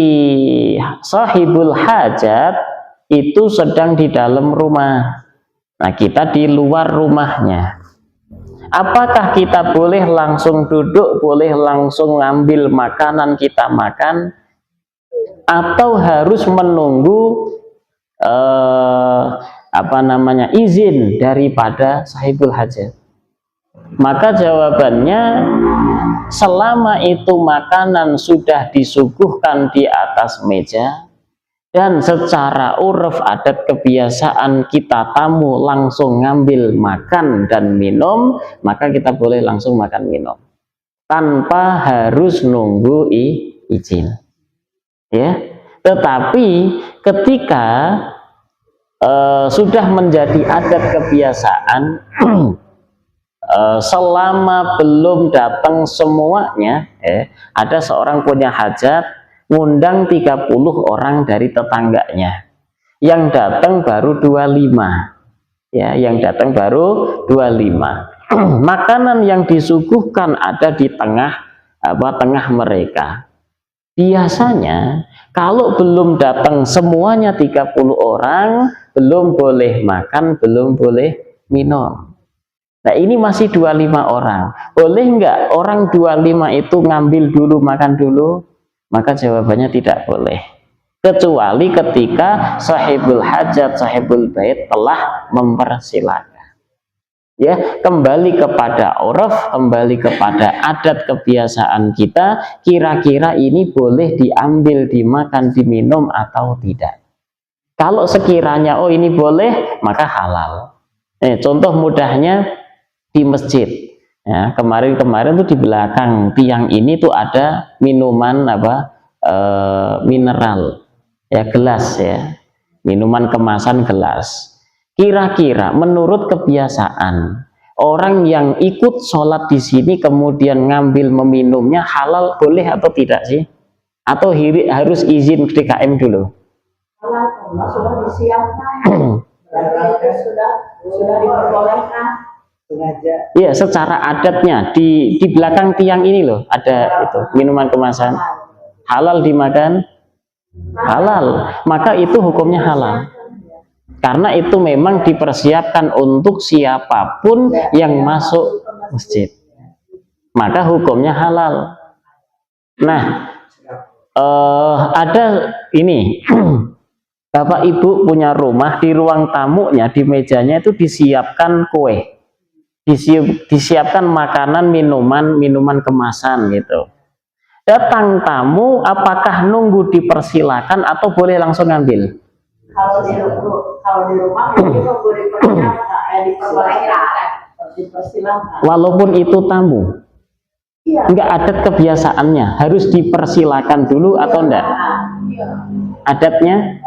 sahibul hajat itu sedang di dalam rumah. Nah, kita di luar rumahnya. Apakah kita boleh langsung duduk, boleh langsung ngambil makanan kita makan, atau harus menunggu izin daripada sahibul hajat? Maka jawabannya, selama itu makanan sudah disuguhkan di atas meja dan secara uruf adat kebiasaan kita tamu langsung ngambil makan dan minum, maka kita boleh langsung makan minum tanpa harus nunggu izin. Ya, tetapi ketika sudah menjadi adat kebiasaan, selama belum datang semuanya, ada seorang punya hajat ngundang 30 orang dari tetangganya. yang datang baru 25. Ya, yang datang baru 25. Makanan yang disuguhkan ada di tengah mereka. Biasanya kalau belum datang semuanya 30 orang, belum boleh makan, belum boleh minum. Nah, ini masih 25 orang. Boleh nggak orang 25 itu ngambil dulu, makan dulu? Maka jawabannya tidak boleh. Kecuali ketika sahibul hajat, sahibul bait telah mempersilakan. Ya, kembali kepada uruf, kembali kepada adat kebiasaan kita, kira-kira ini boleh diambil, dimakan, diminum atau tidak. Kalau sekiranya oh ini boleh, maka halal. Contoh mudahnya di masjid. Ya, kemarin tuh di belakang tiang ini tuh ada minuman mineral, ya, gelas, ya, minuman kemasan gelas. Kira-kira menurut kebiasaan orang yang ikut sholat di sini kemudian ngambil meminumnya halal boleh atau tidak sih? Atau harus izin DKM dulu? Sudah disiapkan, sudah diperbolehkan. Iya, secara adatnya di belakang tiang ini loh ada itu minuman kemasan halal dimakan, halal, maka itu hukumnya halal. Karena itu memang dipersiapkan untuk siapapun yang masuk masjid, maka hukumnya halal. Nah, ada ini Bapak Ibu punya rumah, di ruang tamunya, di mejanya itu disiapkan kue, disiapkan makanan, minuman kemasan gitu. Datang tamu, apakah nunggu dipersilakan atau boleh langsung ngambil? Kalau di rumah nunggu dipersilakan. Walaupun itu tamu, enggak adat kebiasaannya, harus dipersilakan dulu atau enggak? Adatnya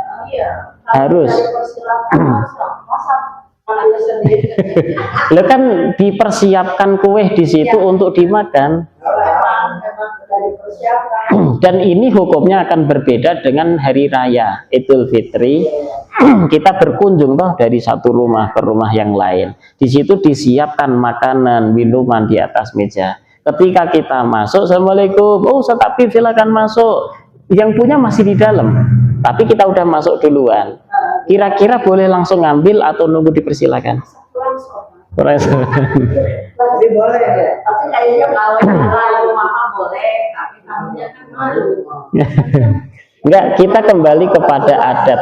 harus. Lo kan dipersiapkan kue di situ untuk dimakan. Dan ini hukumnya akan berbeda dengan hari raya Idul Fitri. Kita berkunjung toh dari satu rumah ke rumah yang lain. Di situ disiapkan makanan, minuman di atas meja. Ketika kita masuk, assalamualaikum, oh tapi silakan masuk. Yang punya masih di dalam, tapi kita udah masuk duluan. Kira-kira boleh langsung ngambil atau nunggu dipersilakan? Langsung. Tapi boleh ya. Tapi kayaknya kalau mama boleh, tapi tamunya kan malu. Enggak, kita kembali kepada adat.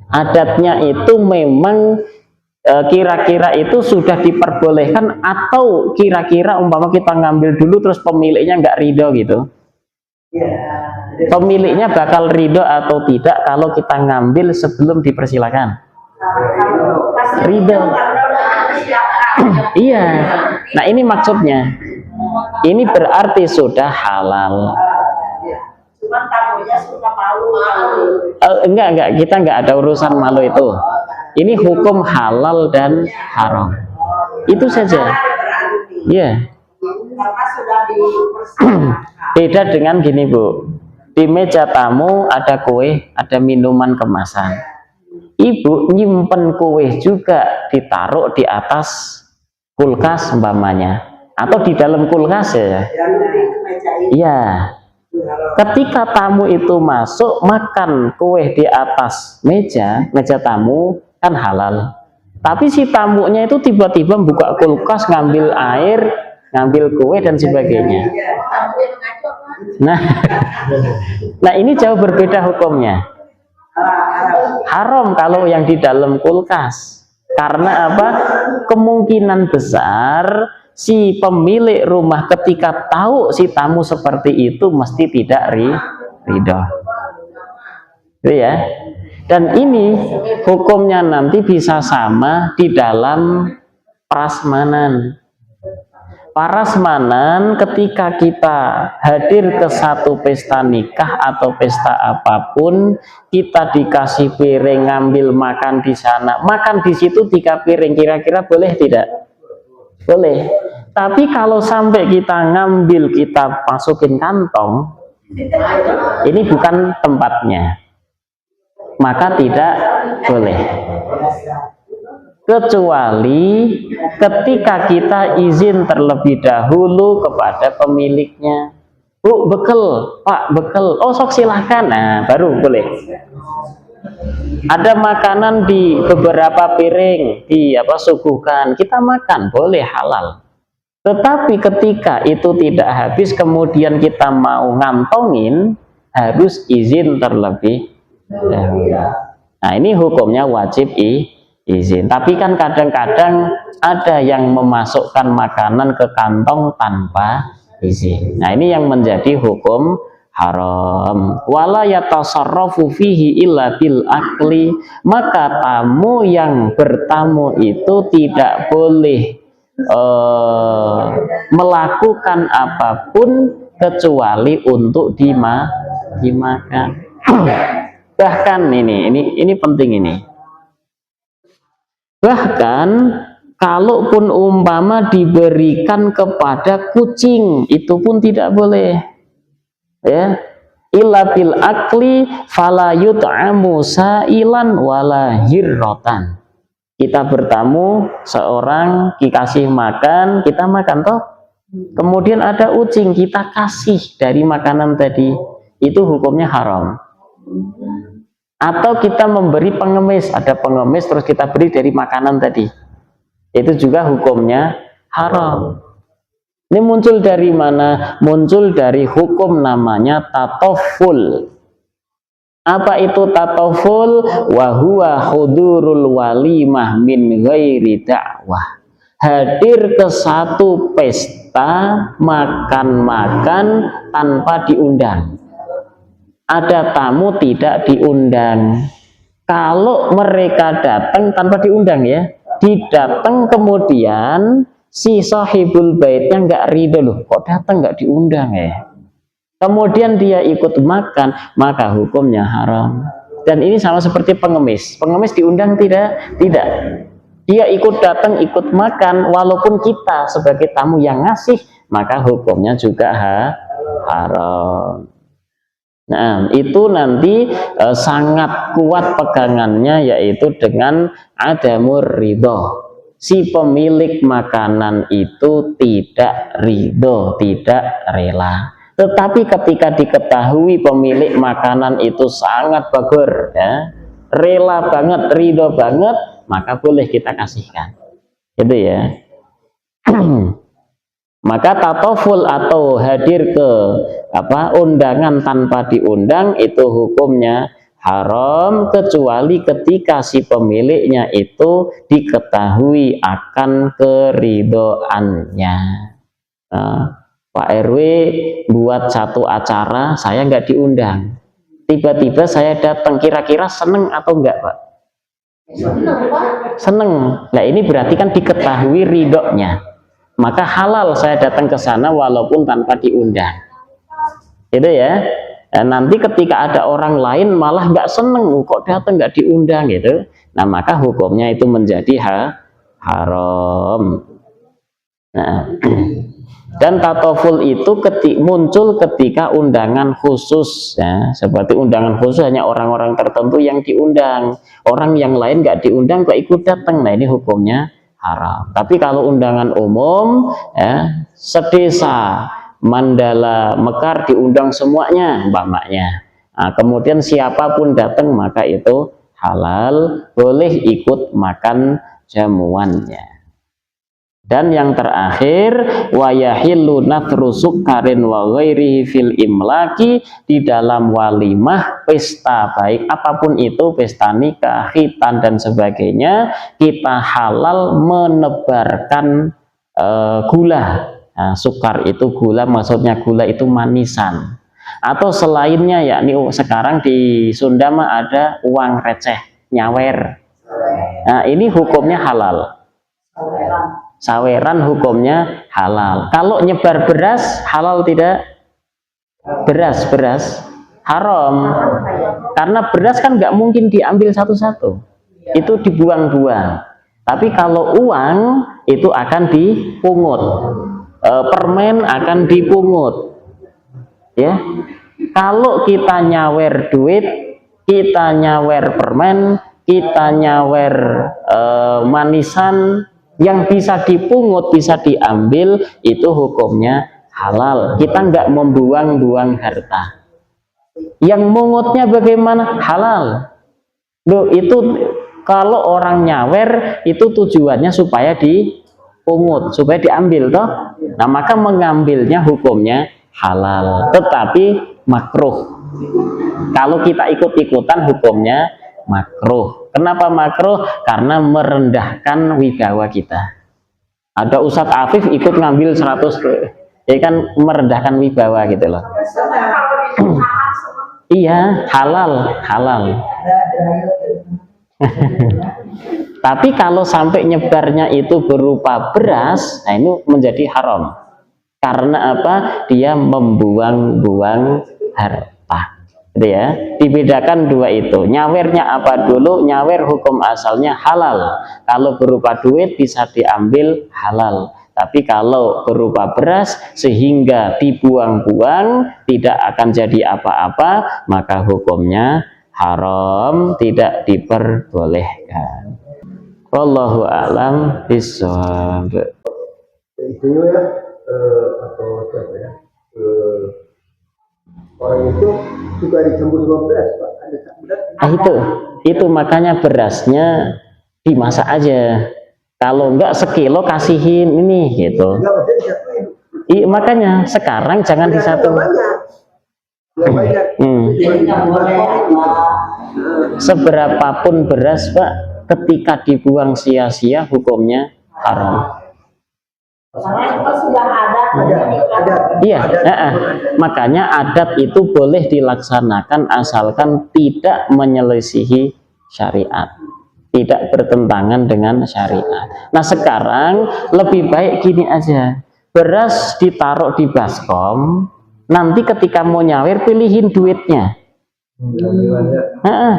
Adatnya itu memang kira-kira itu sudah diperbolehkan atau kira-kira umpama kita ngambil dulu terus pemiliknya nggak ridho gitu. Pemiliknya bakal ridho atau tidak kalau kita ngambil sebelum dipersilakan? Ridho. Iya. Nah, ini maksudnya. Ini berarti sudah halal. Cuman tamunya suka malu. Enggak, kita enggak ada urusan malu itu. Ini hukum halal dan haram. Itu saja. Iya. Karena sudah dipersilakan. Beda dengan gini, Bu. Di meja tamu ada kue, ada minuman kemasan. Ibu nyimpen kue juga ditaruh di atas kulkas umpamanya atau di dalam kulkas ya. Iya. Ketika tamu itu masuk makan kue di atas meja tamu kan halal. Tapi si tamunya itu tiba-tiba buka kulkas, ngambil air, ngambil kue dan sebagainya. Nah ini jauh berbeda hukumnya. Haram kalau yang di dalam kulkas. Karena apa? Kemungkinan besar si pemilik rumah ketika tahu si tamu seperti itu mesti tidak ridho. Itu ya. Dan ini hukumnya nanti bisa sama di dalam prasmanan. Prasmanan ketika kita hadir ke satu pesta nikah atau pesta apapun, kita dikasih piring, ngambil makan di sana, makan di situ 3 piring, kira-kira boleh tidak? Boleh. Tapi kalau sampai kita ngambil, kita masukin kantong, ini bukan tempatnya. maka tidak boleh. Kecuali ketika kita izin terlebih dahulu kepada pemiliknya. Bu, bekel, Pak, bekel. Oh, sok silahkan. Nah, baru boleh. Ada makanan di beberapa piring, suguhkan, kita makan, boleh, halal. Tetapi ketika itu tidak habis, kemudian kita mau ngantongin, harus izin terlebih dahulu. Nah, ini hukumnya wajib izin. Tapi kan kadang-kadang ada yang memasukkan makanan ke kantong tanpa izin. Nah, ini yang menjadi hukum haram. Wala yatasarrafu fihi illa bil akli, maka tamu yang bertamu itu tidak boleh melakukan apapun kecuali untuk dimakan. Bahkan ini penting ini. Bahkan kalaupun umpama diberikan kepada kucing, itu pun tidak boleh. Ya, illa bil akli fala yut'amu sa'ilan wala hirrotan. Kita bertamu, seorang dikasih makan, kita makan toh. Kemudian ada ucing, kita kasih dari makanan tadi, itu hukumnya haram. Atau kita memberi pengemis, ada pengemis terus kita beri dari makanan tadi, itu juga hukumnya haram. Ini muncul dari mana? Muncul dari hukum namanya tatoful. Apa itu tatoful? Wahuwa hudurul walimah min ghairi da'wah. Hadir ke satu pesta makan-makan tanpa diundang. Ada tamu tidak diundang. Kalau mereka datang tanpa diundang, ya, didatang kemudian si sahibul baitnya nggak ridho, loh, kok datang nggak diundang ya. Kemudian dia ikut makan, maka hukumnya haram. Dan ini sama seperti pengemis. Pengemis diundang tidak? Tidak. Dia ikut datang, ikut makan, walaupun kita sebagai tamu yang ngasih, maka hukumnya juga haram. Nah, itu nanti sangat kuat pegangannya, yaitu dengan adamur ridho. Si pemilik makanan itu tidak ridho, tidak rela. Tetapi ketika diketahui pemilik makanan itu sangat bagus, ya, rela banget, ridho banget, maka boleh kita kasihkan. Itu ya. Maka tatoful atau hadir ke undangan tanpa diundang itu hukumnya haram, kecuali ketika si pemiliknya itu diketahui akan keridhoannya. Nah, Pak RW buat satu acara, saya nggak diundang, tiba-tiba saya datang, kira-kira seneng atau enggak, Pak? Seneng. Nah, ini berarti kan diketahui ridhonya, maka halal saya datang ke sana walaupun tanpa diundang. Itu ya. Dan nanti ketika ada orang lain malah nggak seneng, kok datang nggak diundang gitu, nah maka hukumnya itu menjadi haram. Nah, dan tatoful itu muncul ketika undangan khusus, ya, seperti undangan khusus hanya orang-orang tertentu yang diundang, orang yang lain nggak diundang kok ikut datang, nah ini hukumnya haram. Tapi kalau undangan umum, ya, sedesa Mandala Mekar diundang semuanya, umpamanya. Nah, kemudian siapapun datang maka itu halal, boleh ikut makan jamuannya. Dan yang terakhir, wa yahillu nathru sukarin wa ghairihi fil imlaki, di dalam walimah, pesta baik apapun itu, pesta nikah, khitan dan sebagainya, kita halal menebarkan gula. Nah, sukar itu gula, maksudnya gula itu manisan atau selainnya, yakni sekarang di Sunda mah ada uang receh, nyawer. Nah, ini hukumnya halal. Saweran hukumnya halal. Kalau nyebar beras halal tidak? Beras haram, karena beras kan nggak mungkin diambil satu-satu, itu dibuang-buang. Tapi kalau uang itu akan dipungut, permen akan dipungut, ya. Kalau kita nyawer duit kita nyawer permen, kita nyawer manisan yang bisa dipungut, bisa diambil, itu hukumnya halal. Kita nggak membuang-buang harta. Yang mungutnya bagaimana? Halal. Loh, itu kalau orang nyawer itu tujuannya supaya dipungut, supaya diambil toh. Nah, maka mengambilnya hukumnya halal, tetapi makruh. Kalau kita ikut-ikutan hukumnya makruh. Kenapa makruh? Karena merendahkan wibawa kita. Ada Ustadz Afif ikut ngambil 100, ya kan merendahkan wibawa gitu loh. Iya, halal. Tapi kalau sampai nyebarnya itu berupa beras, nah ini menjadi haram. Karena apa? Dia membuang-buang harta. Gitu ya. Dibedakan dua itu. Nyawernya apa dulu? Nyawer hukum asalnya halal. Kalau berupa duit bisa diambil, halal. Tapi kalau berupa beras sehingga dibuang-buang tidak akan jadi apa-apa, maka hukumnya haram, tidak diperbolehkan. Wallahu a'lam bishawab. Itu ya atau siapa ya? Orang itu juga dicampur sama beras, Pak. Ada beras. Itu makanya berasnya dimasak aja. Kalau enggak sekilo kasihin ini gitu. Makanya sekarang jangan disatu. Seberapapun beras, Pak, ketika dibuang sia-sia hukumnya haram. Karena itu sudah ada. Iya, makanya adat itu boleh dilaksanakan asalkan tidak menyelisihi syariat, tidak bertentangan dengan syariat. Nah sekarang lebih baik gini aja, beras ditaruh di baskom, nanti ketika mau nyawer pilihin duitnya.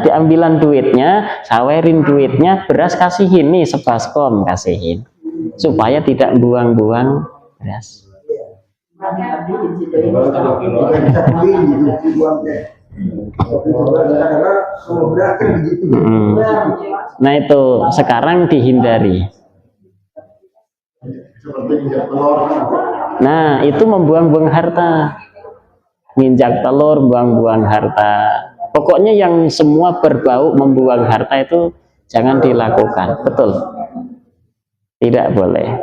Diambilan duitnya, sawerin duitnya, beras kasihin nih sebaskom, kasihin supaya tidak buang-buang beras. Nah itu sekarang dihindari. Nah itu membuang-buang harta, nginjak telur, buang-buang harta. Pokoknya yang semua berbau membuang harta itu jangan dilakukan, betul? Tidak boleh.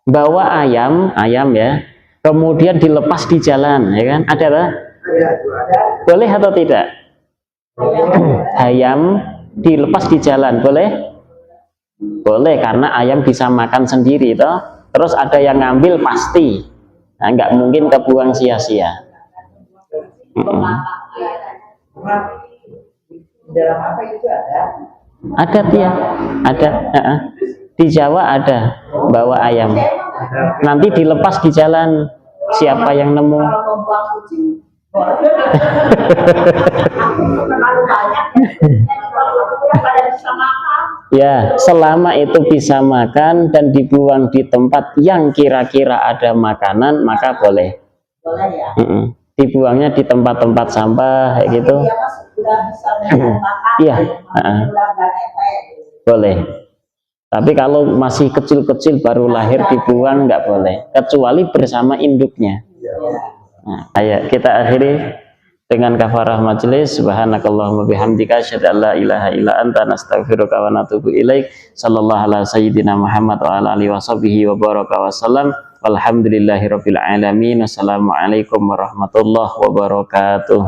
Bawa ayam ya, kemudian dilepas di jalan, ya kan? Ada lah? Boleh atau tidak? Ayam dilepas di jalan, boleh? Boleh, karena ayam bisa makan sendiri, toh. Terus ada yang ngambil pasti, nah, nggak mungkin kebuang sia-sia. Dalam apa itu ada? Ada dia, ada. Di Jawa ada bawa ayam. Nanti dilepas di jalan, siapa yang nemu? Kalau membuang kucing, terlalu banyak. Ya, selama itu bisa makan dan dibuang di tempat yang kira-kira ada makanan, maka boleh. Boleh ya. Dibuangnya di tempat-tempat sampah kayak gitu. Dia mas sudah bisa makan. Iya, boleh. Tapi kalau masih kecil-kecil baru lahir dibuang nggak boleh, kecuali bersama induknya. Nah, ayo kita akhiri dengan kafarah majelis. Subhanakallahumma bihamdika asyhadu an la ilaha illa anta nastaghfiruka wa natubu ilaik. Sallallahu ala sayyidina Muhammad wa ala alihi washabbihi wa baraka wasallam. Walhamdulillahirabbil alamin. Wassalamualaikum warahmatullahi wabarakatuh.